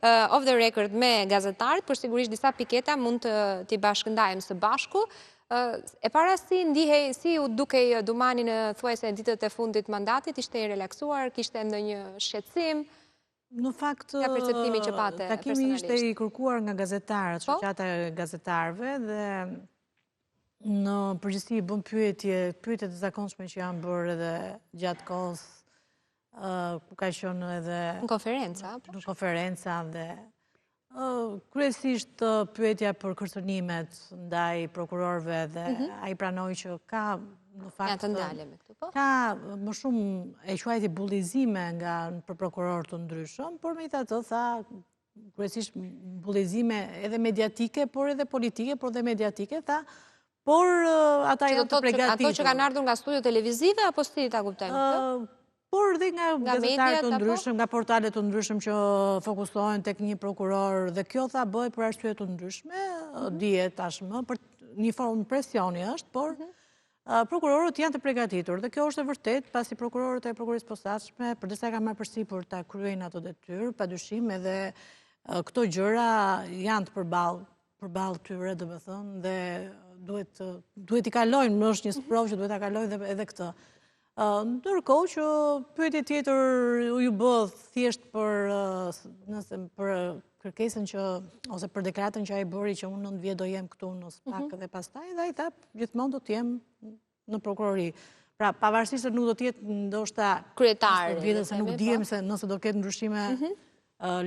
off the record me gazetarit, për sigurisht disa piketa mund t'i bashkëndajmë së bashku. E para si ndihej, si u dukej Dumani në thuajse ditët e fundit mandatit, ishte i relaksuar, kishte ndonjë shqetësim? Në fakt, takimi ishte i kërkuar nga gazetarët, shoqata e gazetarëve, dhe në përgjithësi i bën pyetje të zakonshme që janë bërë edhe gjatë kohës, ku ka qenë edhe në konferenca dhe kryesisht pyetja për kërcënimet ndaj prokurorëve dhe ai pranoi që ka në fakt ka më shumë e quajti bullizime për prokurorë të ndryshëm, por megjithatë tha kryesisht bullizime edhe mediatike, por edhe politike, por edhe mediatike, tha, por ata janë të përgatitur. Ato që kanë ardhur nga studio televizive apo si ta kuptojmë? Por dhe nga gazetarë të ndryshëm, nga portalet të ndryshëm që fokusohen tek një prokuror, dhe kjo tha bëhet për arsye të ndryshme, dihet tashmë, për një formë presioni është, por prokurorët janë të përgatitur, dhe kjo është e vërtet, pasi prokurorët e prokurisë posaçme, përdesa ka marrë përsipër ta kryejnë ato detyrë, padyshim edhe këto gjëra janë të përballë tyre, domethënë, dhe duhet i kalojnë, më është një sprovë që duhet ta kalojnë edhe këtë. Ndërkohë që pyetje tjetër ju bë thjesht për kërkesën që, ose për deklaratën që ai bëri që unë 9 vjet do jem këtu në SPAK dhe pastaj, dhe ai tha gjithmonë do të jem në prokurori. Pra, pavarësisht se nuk do të jetë ndoshta kryetar, se nuk dihem se nëse do ketë ndryshime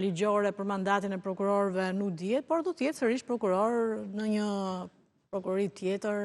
ligjore për mandatin e prokurorëve, nuk dihet, por do të jetë sërish prokuror në një prokurori tjetër.